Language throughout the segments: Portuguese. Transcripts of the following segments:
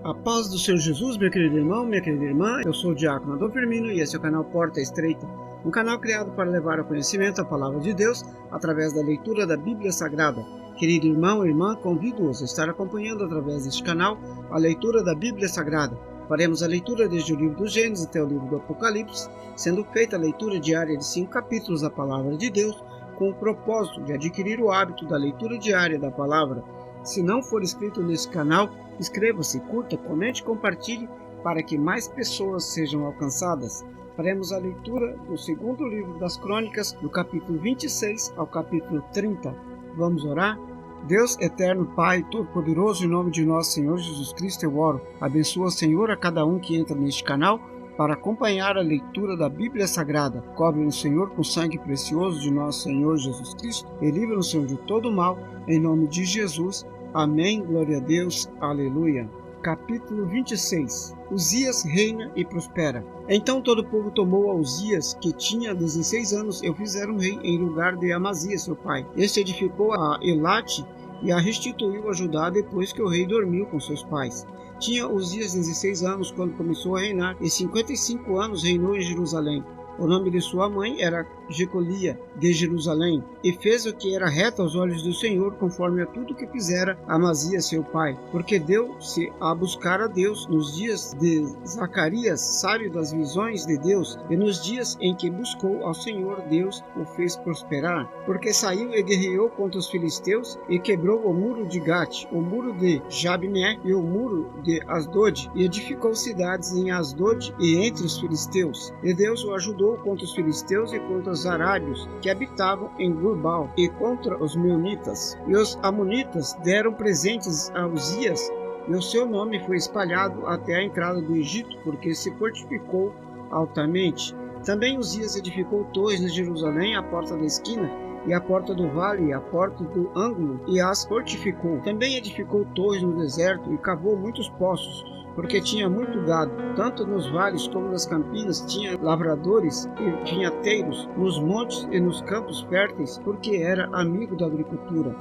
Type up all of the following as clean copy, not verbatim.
A paz do Senhor Jesus, meu querido irmão, minha querida irmã, eu sou o Diácono Adolfo Firmino e esse é o canal Porta Estreita, um canal criado para levar ao conhecimento a Palavra de Deus através da leitura da Bíblia Sagrada. Querido irmão e irmã, convido-os a estar acompanhando através deste canal a leitura da Bíblia Sagrada. Faremos a leitura desde o livro do Gênesis até o livro do Apocalipse, sendo feita a leitura diária de 5 capítulos da Palavra de Deus, com o propósito de adquirir o hábito da leitura diária da Palavra. Se não for inscrito nesse canal, inscreva-se, curta, comente e compartilhe para que mais pessoas sejam alcançadas. Faremos a leitura do segundo livro das Crônicas, do capítulo 26 ao capítulo 30. Vamos orar? Deus eterno, Pai, Todo-Poderoso, em nome de nosso Senhor Jesus Cristo, eu oro. Abençoa, Senhor, a cada um que entra neste canal para acompanhar a leitura da Bíblia Sagrada. Cobre-nos, Senhor, com o sangue precioso de nosso Senhor Jesus Cristo e livra-nos, Senhor, de todo mal, em nome de Jesus. Amém. Glória a Deus. Aleluia. Capítulo 26. Uzias reina e prospera. Então todo o povo tomou a Uzias, que tinha 16 anos, e o fizeram rei em lugar de Amazias, seu pai. Este edificou a Elate e a restituiu a Judá depois que o rei dormiu com seus pais. Tinha Uzias 16 anos quando começou a reinar, e 55 anos reinou em Jerusalém. O nome de sua mãe era Jecolia, de Jerusalém, e fez o que era reto aos olhos do Senhor, conforme a tudo que fizera Amazias seu pai, porque deu-se a buscar a Deus nos dias de Zacarias, sábio das visões de Deus, e nos dias em que buscou ao Senhor Deus, o fez prosperar, porque saiu e guerreou contra os filisteus, e quebrou o muro de Gate, o muro de Jabné e o muro de Asdod, e edificou cidades em Asdod e entre os filisteus, e Deus o ajudou contra os filisteus e contra os arábios que habitavam em Gurbal e contra os meunitas. E os amonitas deram presentes a Uzias, e o seu nome foi espalhado até a entrada do Egito, porque se fortificou altamente. Também Uzias edificou torres em Jerusalém, a porta da esquina, e a porta do vale, e a porta do ângulo, e as fortificou. Também edificou torres no deserto, e cavou muitos poços, porque tinha muito gado, tanto nos vales como nas campinas tinha lavradores e vinhateiros, nos montes e nos campos férteis, porque era amigo da agricultura.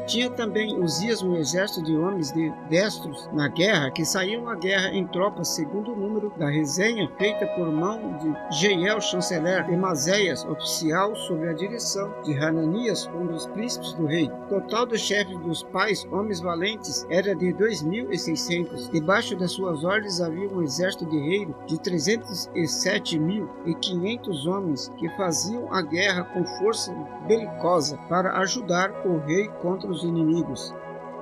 Tinha também Uzias um exército de homens destros na guerra, que saíam à guerra em tropas segundo o número da resenha feita por mão de Jeiel, chanceler, e Mazéias, oficial, sob a direção de Hananias, um dos príncipes do rei. O total dos chefes dos pais, homens valentes, era de 2.600. Debaixo das suas ordens havia um exército guerreiro de 307.500 homens, que faziam a guerra com força belicosa para ajudar o rei contra os inimigos.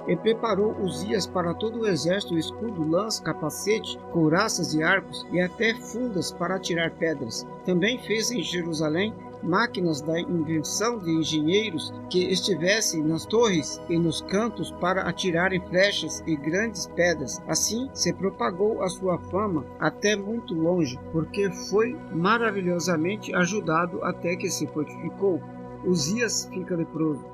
E preparou Uzias para todo o exército escudo, lança, capacete, couraças e arcos, e até fundas para atirar pedras. Também fez em Jerusalém máquinas da invenção de engenheiros que estivessem nas torres e nos cantos para atirarem flechas e grandes pedras. Assim se propagou a sua fama até muito longe, porque foi maravilhosamente ajudado até que se fortificou. Uzias fica leproso.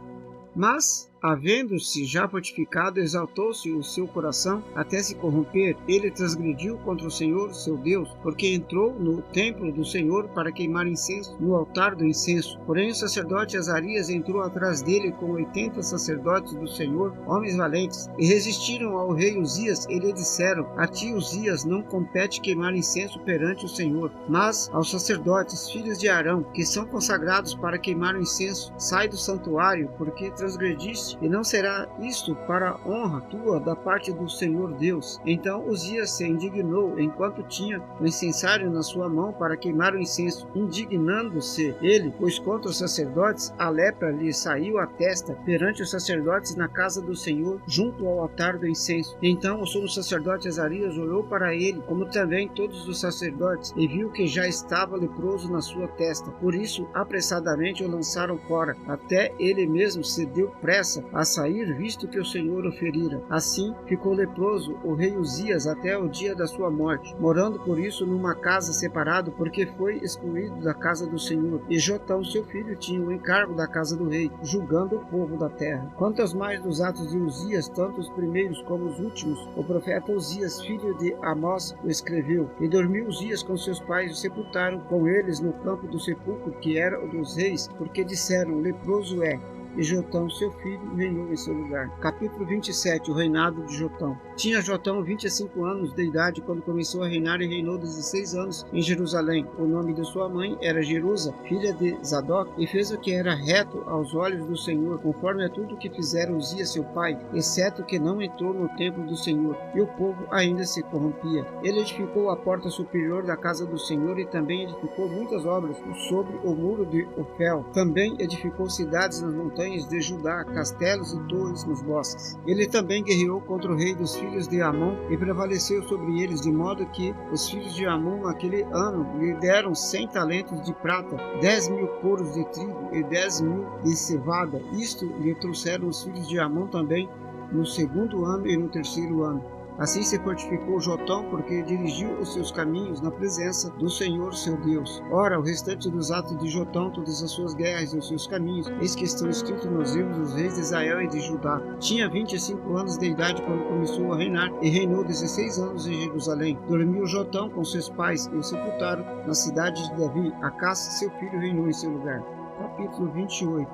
Mas, havendo-se já fortificado, exaltou-se o seu coração até se corromper. Ele transgrediu contra o Senhor, seu Deus, porque entrou no templo do Senhor para queimar incenso no altar do incenso. Porém, o sacerdote Azarias entrou atrás dele com 80 sacerdotes do Senhor, homens valentes, e resistiram ao rei Uzias, e lhe disseram: a ti, Uzias, não compete queimar incenso perante o Senhor, mas aos sacerdotes, filhos de Arão, que são consagrados para queimar o incenso. Sai do santuário, porque transgrediste, e não será isto para a honra tua da parte do Senhor Deus. Então Uzias se indignou, enquanto tinha o incensário na sua mão para queimar o incenso, indignando-se ele, pois contra os sacerdotes a lepra lhe saiu à testa perante os sacerdotes na casa do Senhor, junto ao altar do incenso. Então o sumo sacerdote Azarias olhou para ele, como também todos os sacerdotes, e viu que já estava leproso na sua testa. Por isso apressadamente o lançaram fora, até ele mesmo se deu pressa a sair, visto que o Senhor o ferira. Assim ficou leproso o rei Uzias até o dia da sua morte, morando por isso numa casa separada, porque foi excluído da casa do Senhor. E Jotão, seu filho, tinha o encargo da casa do rei, julgando o povo da terra. Quanto aos mais dos atos de Uzias, tanto os primeiros como os últimos, o profeta Uzias, filho de Amós, o escreveu. E dormiu Uzias com seus pais, e o sepultaram com eles no campo do sepulcro, que era o dos reis, porque disseram: leproso é. e Jotão, seu filho, reinou em seu lugar. Capítulo 27. O reinado de Jotão. Tinha Jotão 25 anos de idade quando começou a reinar e reinou 16 anos em Jerusalém. O nome de sua mãe era Jerusa, filha de Zadok, e fez o que era reto aos olhos do Senhor, conforme a tudo que fizera Uzias seu pai, exceto que não entrou no templo do Senhor, e o povo ainda se corrompia. Ele edificou a porta superior da casa do Senhor e também edificou muitas obras sobre o muro de Ofel. Também edificou cidades nas montanhas de Judá, castelos e torres nos bosques. Ele também guerreou contra o rei dos filhos de Amon e prevaleceu sobre eles, de modo que os filhos de Amon naquele ano lhe deram 100 talentos de prata, 10.000 coros de trigo e 10.000 de cevada. Isto lhe trouxeram os filhos de Amon também no segundo ano e no terceiro ano. Assim se fortificou Jotão, porque dirigiu os seus caminhos na presença do Senhor seu Deus. Ora, o restante dos atos de Jotão, todas as suas guerras e os seus caminhos, eis que estão escritos nos livros dos reis de Israel e de Judá. Tinha 25 anos de idade quando começou a reinar, e reinou 16 anos em Jerusalém. Dormiu Jotão com seus pais e o sepultaram na cidade de Davi. Acás, seu filho, reinou em seu lugar. Capítulo 28.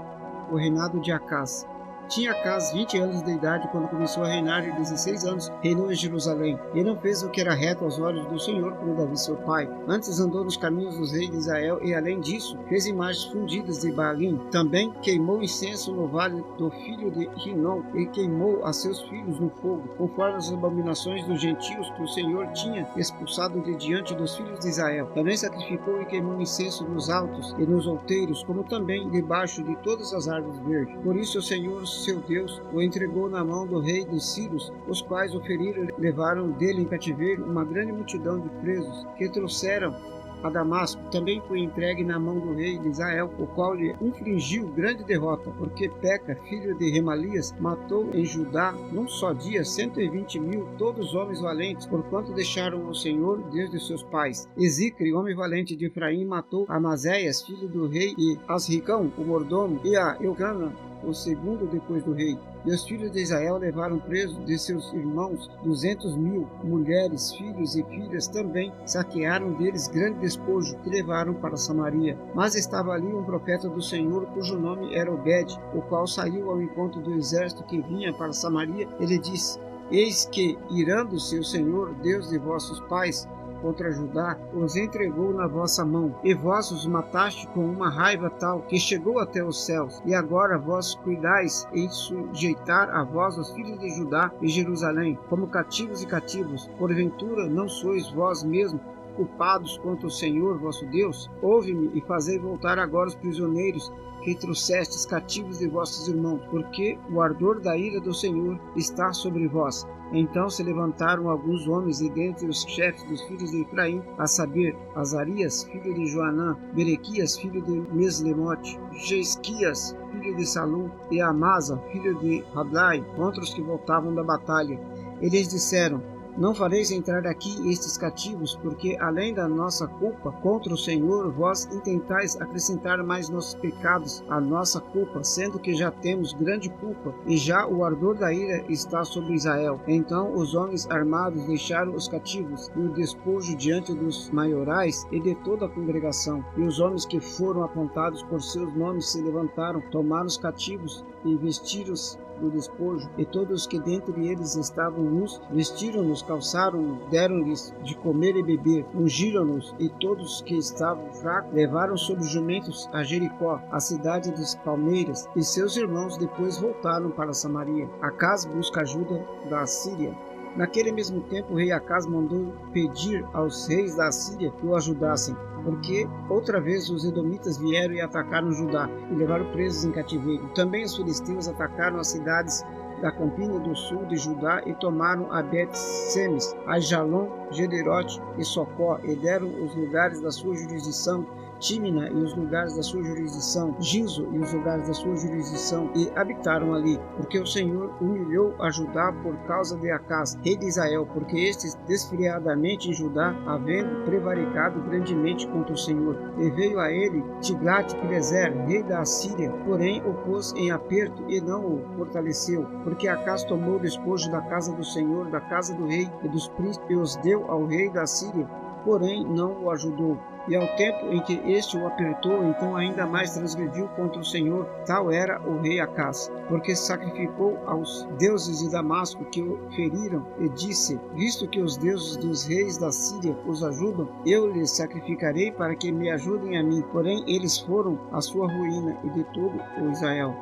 O reinado de Acás. Tinha Acás 20 anos de idade quando começou a reinar e 16 anos reinou em Jerusalém. E não fez o que era reto aos olhos do Senhor como Davi seu pai. Antes andou nos caminhos dos reis de Israel e além disso fez imagens fundidas de Baalim. Também queimou incenso no vale do filho de Rinom e queimou a seus filhos no fogo, conforme as abominações dos gentios que o Senhor tinha expulsado de diante dos filhos de Israel. Também sacrificou e queimou incenso nos altos e nos outeiros, como também debaixo de todas as árvores verdes. Por isso o Senhor seu Deus o entregou na mão do rei dos Sírios, os quais o feriram e levaram dele em cativeiro uma grande multidão de presos, que trouxeram a Damasco. Também foi entregue na mão do rei de Israel, o qual lhe infligiu grande derrota, porque Peca, filho de Remalias, matou em Judá num só dia 120.000, todos homens valentes, porquanto deixaram o Senhor, Deus de seus pais. Ezicre, homem valente de Efraim, matou Amazéias, filho do rei, e Asricão, o mordomo, e a Eucana, o segundo depois do rei. E os filhos de Israel levaram presos de seus irmãos 200.000, mulheres, filhos e filhas também saquearam deles grande despojo que levaram para Samaria. Mas estava ali um profeta do Senhor, cujo nome era Obed, o qual saiu ao encontro do exército que vinha para Samaria. Ele disse: Eis que, irando-se o Senhor, Deus de vossos pais, contra Judá, os entregou na vossa mão, e vós os mataste com uma raiva tal, que chegou até os céus. E agora vós cuidais em sujeitar a vós os filhos de Judá e Jerusalém, como cativos e cativos. Porventura não sois vós mesmos culpados contra o Senhor vosso Deus? Ouve-me e fazei voltar agora os prisioneiros que trouxestes cativos de vossos irmãos, porque o ardor da ira do Senhor está sobre vós. Então se levantaram alguns homens de dentre os chefes dos filhos de Efraim, a saber, Azarias, filho de Joanã, Berequias, filho de Meslemote, Jesquias, filho de Salum, e Amasa, filho de Radlai, contra os que voltavam da batalha. Eles disseram: Não fareis entrar aqui estes cativos, porque além da nossa culpa contra o Senhor, vós intentais acrescentar mais nossos pecados à nossa culpa, sendo que já temos grande culpa, e já o ardor da ira está sobre Israel. Então os homens armados deixaram os cativos e o despojo diante dos maiorais e de toda a congregação. E os homens que foram apontados por seus nomes se levantaram, tomaram os cativos e vestiram-os do despojo, e todos os que dentre eles estavam nus, vestiram-nos, calçaram-nos, deram-lhes de comer e beber, ungiram-nos, e todos os que estavam fracos levaram sobre jumentos a Jericó, a cidade dos palmeiras, e seus irmãos depois voltaram para Samaria. Acás busca ajuda da Assíria. Naquele mesmo tempo, o rei Acás mandou pedir aos reis da Assíria que o ajudassem, porque outra vez os edomitas vieram e atacaram Judá e levaram presos em cativeiro. Também os filisteus atacaram as cidades da campina do sul de Judá e tomaram a Bet-Semes, Aijalon, Gederote e Socó, e deram os lugares da sua jurisdição, Tímina e os lugares da sua jurisdição, Gizo e os lugares da sua jurisdição, e habitaram ali, porque o Senhor humilhou a Judá por causa de Acás, rei de Israel, porque estes desfreadamente em Judá, havendo prevaricado grandemente contra o Senhor. E veio a ele Tiglat-Pileser, rei da Assíria, porém o pôs em aperto e não o fortaleceu, porque Acás tomou o despojo da casa do Senhor, da casa do rei e dos príncipes, e os deu ao rei da Assíria, porém não o ajudou. E ao tempo em que este o apertou, então ainda mais transgrediu contra o Senhor. Tal era o rei Acaz, porque sacrificou aos deuses de Damasco que o feriram, e disse: visto que os deuses dos reis da Síria os ajudam, eu lhes sacrificarei para que me ajudem a mim. Porém eles foram a sua ruína e de todo o Israel.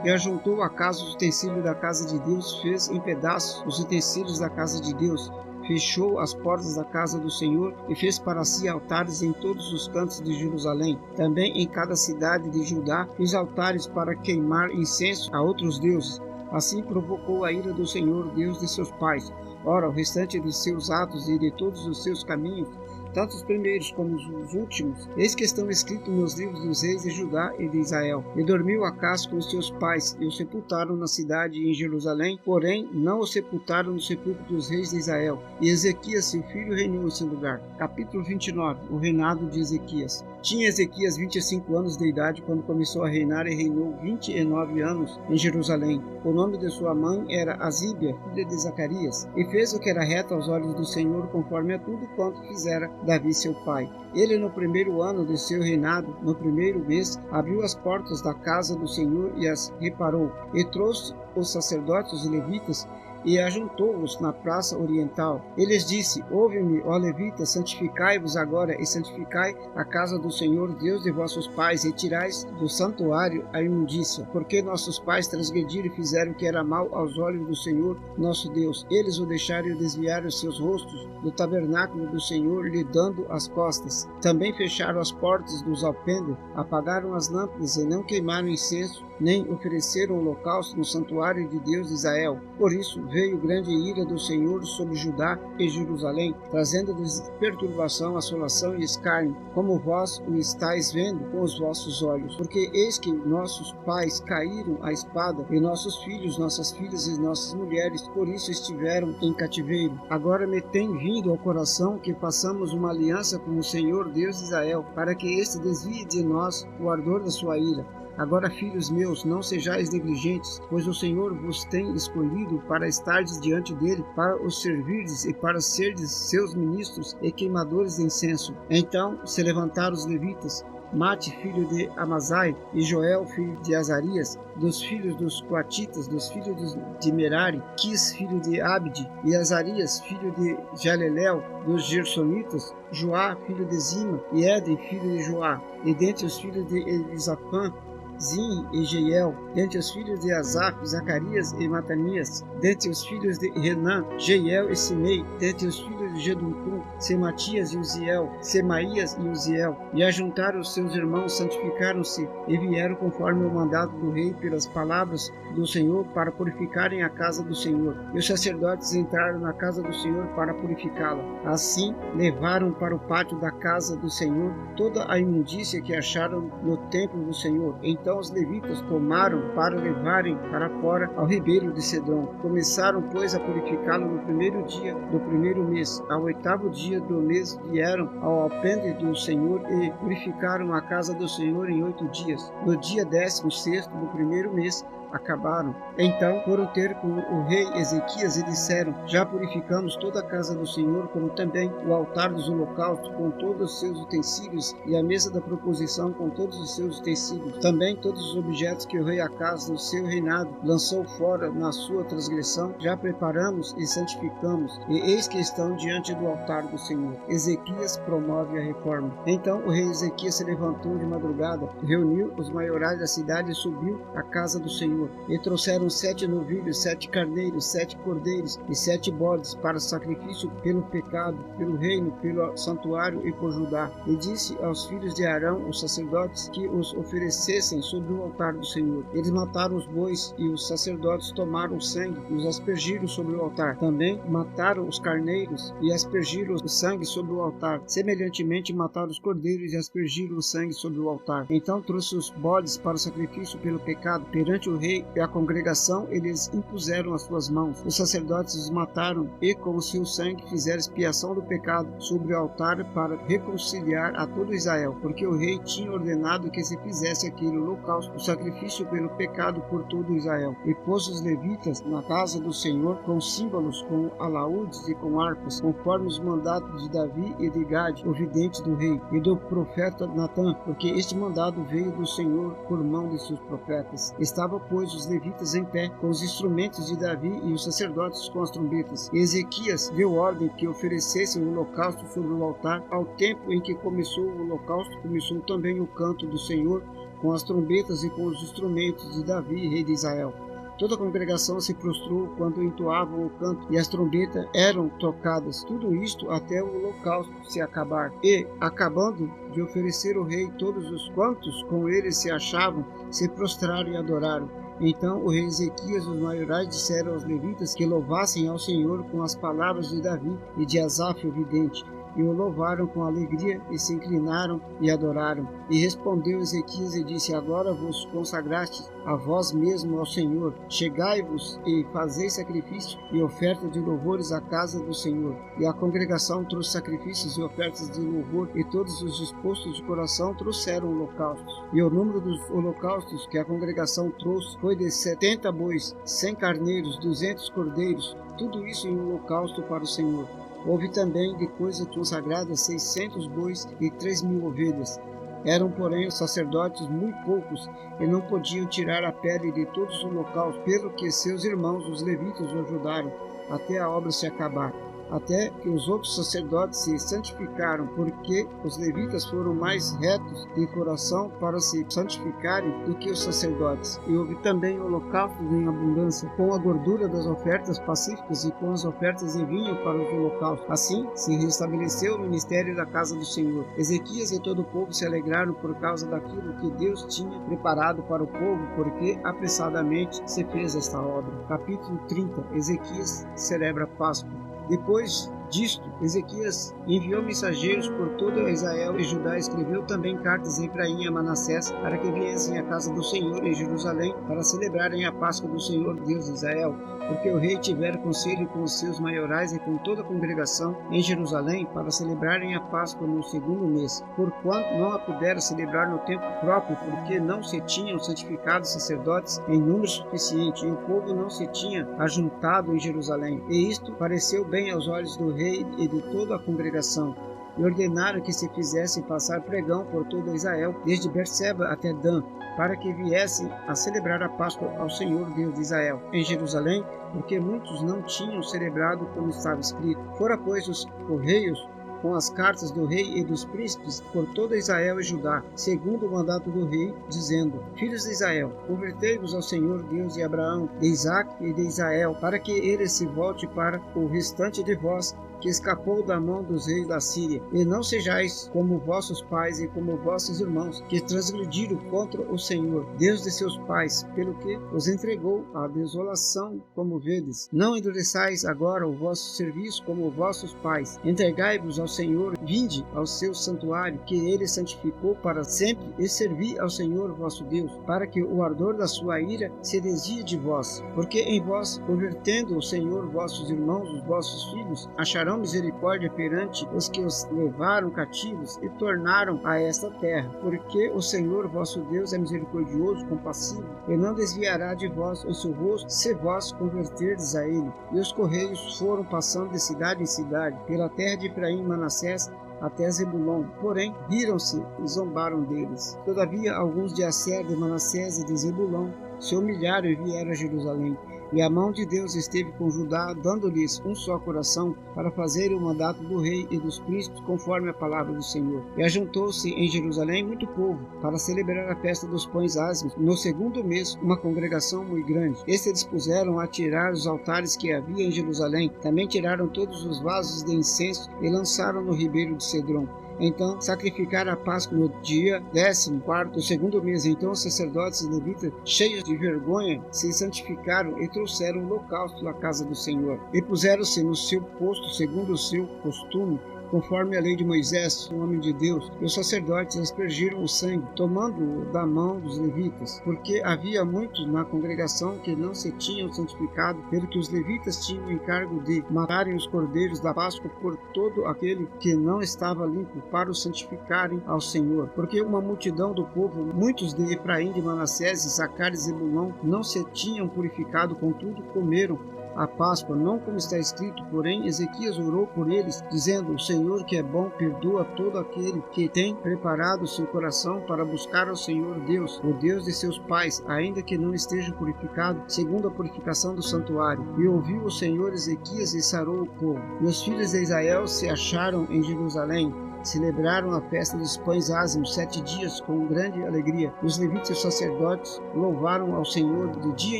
E ajuntou Acaz os utensílios da casa de Deus, fez em pedaços os utensílios da casa de Deus, fechou as portas da casa do Senhor e fez para si altares em todos os cantos de Jerusalém. Também em cada cidade de Judá fez altares para queimar incenso a outros deuses. Assim provocou a ira do Senhor, Deus de seus pais. Ora, o restante de seus atos e de todos os seus caminhos, tanto os primeiros como os últimos, eis que estão escritos nos livros dos reis de Judá e de Israel. E dormiu Acaz com os seus pais, e o sepultaram na cidade e em Jerusalém, porém não o sepultaram no sepulcro dos reis de Israel. E Ezequias, seu filho, reinou em seu lugar. Capítulo 29. O reinado de Ezequias. Tinha Ezequias 25 anos de idade quando começou a reinar, e reinou 29 anos em Jerusalém. O nome de sua mãe era Azíbia, filha de Zacarias, e fez o que era reto aos olhos do Senhor, conforme a tudo quanto fizera Davi seu pai. Ele, no primeiro ano de seu reinado, no primeiro mês, abriu as portas da casa do Senhor e as reparou, e trouxe os sacerdotes, os levitas, e ajuntou-os na praça oriental. Eles disse: ouve-me, ó levitas, santificai-vos agora e santificai a casa do Senhor, Deus de vossos pais, e tirais do santuário a imundícia, porque nossos pais transgrediram e fizeram o que era mal aos olhos do Senhor, nosso Deus. Eles o deixaram e desviaram os seus rostos do tabernáculo do Senhor, lhe dando as costas. Também fecharam as portas dos alpendres, apagaram as lâmpadas e não queimaram incenso, nem ofereceram holocausto no santuário de Deus de Israel. Por isso veio grande ira do Senhor sobre Judá e Jerusalém, trazendo-lhes perturbação, assolação e escárnio, como vós o estáis vendo com os vossos olhos. Porque eis que nossos pais caíram à espada, e nossos filhos, nossas filhas e nossas mulheres, por isso estiveram em cativeiro. Agora me tem vindo ao coração que façamos uma aliança com o Senhor Deus de Israel, para que este desvie de nós o ardor da sua ira. Agora, filhos meus, não sejais negligentes, pois o Senhor vos tem escolhido para estardes diante dele, para os servirdes e para serdes seus ministros e queimadores de incenso. Então se levantaram os levitas, Mate, filho de Amazai, e Joel, filho de Azarias, dos filhos dos Coatitas, dos filhos de Merari, Quis, filho de Abde, e Azarias, filho de Jalelel, dos Gersonitas, Joá, filho de Zima, e Éden, filho de Joá, e dentre os filhos de Elisafã, Zim e Jeiel, dentre os filhos de Asaf, Zacarias e Matanias, dentre os filhos de Renã, Jeiel e Simei, dentre os filhos de Jedutum, Sematias e Uziel, Semaías e Uziel. E ajuntaram os seus irmãos, santificaram-se e vieram conforme o mandado do rei pelas palavras do Senhor para purificarem a casa do Senhor. E os sacerdotes entraram na casa do Senhor para purificá-la. Assim levaram para o pátio da casa do Senhor toda a imundícia que acharam no templo do Senhor. Então os levitas tomaram para levarem para fora ao ribeiro de Cedron. Começaram, pois, a purificá-lo no primeiro dia do primeiro mês. Ao 8º dia do mês vieram ao alpendre do Senhor e purificaram a casa do Senhor em 8 dias. No dia 16º do primeiro mês acabaram. Então foram ter com o rei Ezequias e disseram: já purificamos toda a casa do Senhor, como também o altar dos holocaustos com todos os seus utensílios, e a mesa da proposição com todos os seus utensílios. Também todos os objetos que o rei Acaz no seu reinado lançou fora na sua transgressão, já preparamos e santificamos, e eis que estão diante do altar do Senhor. Ezequias promove a reforma. Então o rei Ezequias se levantou de madrugada, reuniu os maiorais da cidade e subiu à casa do Senhor. E trouxeram 7 novilhos, 7 carneiros, 7 cordeiros e 7 bodes para sacrifício pelo pecado, pelo reino, pelo santuário e por Judá. E disse aos filhos de Arão, os sacerdotes, que os oferecessem sobre o altar do Senhor. Eles mataram os bois, e os sacerdotes tomaram o sangue e os aspergiram sobre o altar. Também mataram os carneiros e aspergiram o sangue sobre o altar. Semelhantemente mataram os cordeiros e aspergiram o sangue sobre o altar. Então trouxe os bodes para o sacrifício pelo pecado perante o rei rei e a congregação, eles impuseram as suas mãos. Os sacerdotes os mataram e com o seu sangue fizeram expiação do pecado sobre o altar para reconciliar a todo Israel, porque o rei tinha ordenado que se fizesse aquele holocausto, o sacrifício pelo pecado por todo Israel. E pôs os levitas na casa do Senhor com símbolos, com alaúdes e com harpas, conforme os mandatos de Davi e de Gade, o vidente do rei, e do profeta Natã, porque este mandado veio do Senhor por mão de seus profetas. Estava, pois, os levitas em pé, com os instrumentos de Davi e os sacerdotes com as trombetas. E Ezequias deu ordem que oferecessem o holocausto sobre o altar. Ao tempo em que começou o holocausto, começou também o canto do Senhor, com as trombetas e com os instrumentos de Davi, rei de Israel. Toda a congregação se prostrou quando entoavam o canto e as trombetas eram tocadas. Tudo isto até o holocausto se acabar. E, acabando de oferecer o rei, todos os quantos com ele se achavam, se prostraram e adoraram. Então o rei Ezequias e os maiorais disseram aos levitas que louvassem ao Senhor com as palavras de Davi e de Asaf o vidente. E o louvaram com alegria, e se inclinaram e adoraram. E respondeu Ezequias e disse: Agora vos consagrastes a vós mesmo ao Senhor. Chegai-vos e fazei sacrifício e oferta de louvores à casa do Senhor. E a congregação trouxe sacrifícios e ofertas de louvor, e todos os dispostos de coração trouxeram holocaustos. E o número dos holocaustos que a congregação trouxe foi de 70 bois, 100 carneiros, 200 cordeiros, tudo isso em holocausto para o Senhor. Houve também de coisas consagradas 600 bois e 3.000 ovelhas. Eram, porém, os sacerdotes muito poucos e não podiam tirar a pele de todos os holocaustos, pelo que seus irmãos, os levitas, o ajudaram até a obra se acabar. Até que os outros sacerdotes se santificaram, porque os levitas foram mais retos de coração para se santificarem do que os sacerdotes. E houve também holocaustos em abundância, com a gordura das ofertas pacíficas e com as ofertas de vinho para os holocaustos. Assim se restabeleceu o ministério da casa do Senhor. Ezequias e todo o povo se alegraram por causa daquilo que Deus tinha preparado para o povo, porque apressadamente se fez esta obra. Capítulo 30. Ezequias celebra a Páscoa. Depois disto, Ezequias enviou mensageiros por todo Israel e Judá, escreveu também cartas a Efraim e a Manassés, para que viessem à casa do Senhor em Jerusalém, para celebrarem a Páscoa do Senhor Deus de Israel, porque o rei tivera conselho com os seus maiorais e com toda a congregação em Jerusalém, para celebrarem a Páscoa no segundo mês, porquanto não a puderam celebrar no tempo próprio, porque não se tinham santificado sacerdotes em número suficiente, e o povo não se tinha ajuntado em Jerusalém. E isto pareceu bem aos olhos do rei e de toda a congregação, e ordenaram que se fizesse passar pregão por todo Israel, desde Berseba até Dan, para que viessem a celebrar a Páscoa ao Senhor Deus de Israel em Jerusalém, porque muitos não tinham celebrado como estava escrito. Fora, pois, os correios com as cartas do rei e dos príncipes por toda Israel e Judá, segundo o mandato do rei, dizendo: Filhos de Israel, convertei-vos ao Senhor Deus de Abraão, de Isaque e de Israel, para que ele se volte para o restante de vós, que escapou da mão dos reis da Síria, e não sejais como vossos pais e como vossos irmãos, que transgrediram contra o Senhor, Deus de seus pais, pelo que os entregou à desolação, como vedes. Não endureçais agora o vosso serviço como vossos pais. Entregai-vos ao Senhor, vinde ao seu santuário, que ele santificou para sempre, e servi ao Senhor vosso Deus, para que o ardor da sua ira se desvie de vós. Porque em vós, convertendo o Senhor vossos irmãos, os vossos filhos, acharão misericórdia perante os que os levaram cativos e tornaram a esta terra, porque o Senhor vosso Deus é misericordioso, compassivo, e não desviará de vós o seu rosto, se vós converterdes a ele. E os correios foram passando de cidade em cidade, pela terra de Efraim e Manassés, até Zebulon, porém riram-se e zombaram deles. Todavia alguns de Asser, de Manassés e de Zebulon se humilharam e vieram a Jerusalém. E a mão de Deus esteve com Judá, dando-lhes um só coração, para fazerem o mandato do rei e dos príncipes, conforme a palavra do Senhor. E ajuntou-se em Jerusalém muito povo, para celebrar a festa dos pães ázimos. No segundo mês, uma congregação muito grande. Estes dispuseram a tirar os altares que havia em Jerusalém. Também tiraram todos os vasos de incenso e lançaram no ribeiro de Cedron. Então sacrificaram a Páscoa no dia 14º do segundo mês. Então os sacerdotes e levitas, cheios de vergonha, se santificaram e trouxeram o holocausto à casa do Senhor. E puseram-se no seu posto segundo o seu costume, conforme a lei de Moisés, o homem de Deus, e os sacerdotes aspergiram o sangue, tomando-o da mão dos levitas, porque havia muitos na congregação que não se tinham santificado, pelo que os levitas tinham o encargo de matarem os cordeiros da Páscoa por todo aquele que não estava limpo, para os santificarem ao Senhor. Porque uma multidão do povo, muitos de Efraim, de Manassés, Zaccar e Zebulon, não se tinham purificado, contudo comeram a Páscoa, não como está escrito, porém Ezequias orou por eles, dizendo: o Senhor, que é bom, perdoa todo aquele que tem preparado seu coração para buscar ao Senhor Deus, o Deus de seus pais, ainda que não esteja purificado, segundo a purificação do santuário. E ouviu o Senhor Ezequias e sarou o povo. E os filhos de Israel se acharam em Jerusalém, celebraram a festa dos pães ázimos 7 dias com grande alegria. Os levitas e os sacerdotes louvaram ao Senhor de dia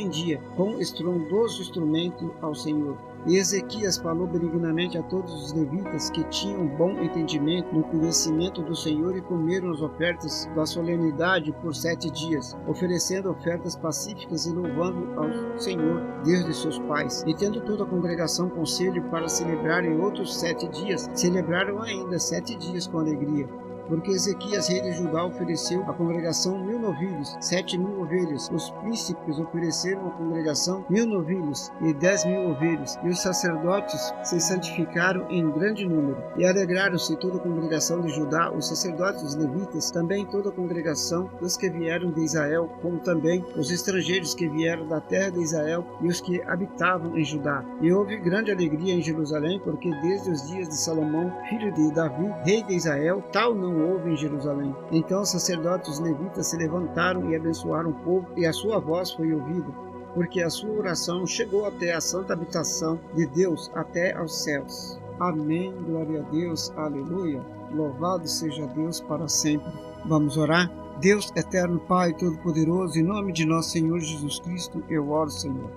em dia, com estrondoso instrumento ao Senhor. E Ezequias falou benignamente a todos os levitas que tinham bom entendimento no conhecimento do Senhor, e comeram as ofertas da solenidade por 7 dias, oferecendo ofertas pacíficas e louvando ao Senhor, Deus de seus pais. E tendo toda a congregação conselho para celebrarem outros 7 dias, celebraram ainda 7 dias com alegria. Porque Ezequias, rei de Judá, ofereceu à congregação 1000 novilhos, 7.000 ovelhas. Os príncipes ofereceram à congregação 1000 novilhos e 10.000 ovelhas. E os sacerdotes se santificaram em grande número. E alegraram-se toda a congregação de Judá, os sacerdotes, os levitas, também toda a congregação dos que vieram de Israel, como também os estrangeiros que vieram da terra de Israel e os que habitavam em Judá. E houve grande alegria em Jerusalém, porque desde os dias de Salomão, filho de Davi, rei de Israel, tal não houve em Jerusalém. Então os sacerdotes e os levitas se levantaram e abençoaram o povo, e a sua voz foi ouvida, porque a sua oração chegou até a santa habitação de Deus, até aos céus. Amém, glória a Deus, aleluia, louvado seja Deus para sempre. Vamos orar? Deus eterno, Pai todo-poderoso, em nome de nosso Senhor Jesus Cristo, eu oro, Senhor.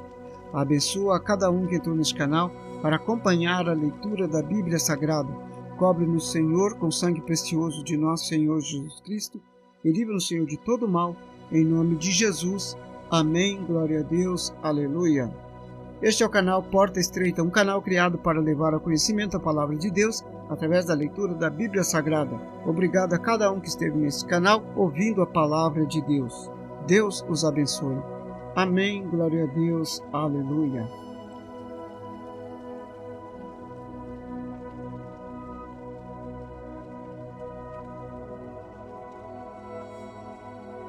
Abençoa a cada um que entrou neste canal para acompanhar a leitura da Bíblia Sagrada. Cobre-nos, Senhor, com o sangue precioso de nosso Senhor Jesus Cristo, e livra-nos, Senhor, de todo mal, em nome de Jesus. Amém, glória a Deus, aleluia. Este é o canal Porta Estreita, um canal criado para levar ao conhecimento a palavra de Deus, através da leitura da Bíblia Sagrada. Obrigado a cada um que esteve nesse canal, ouvindo a palavra de Deus. Deus os abençoe. Amém, glória a Deus, aleluia.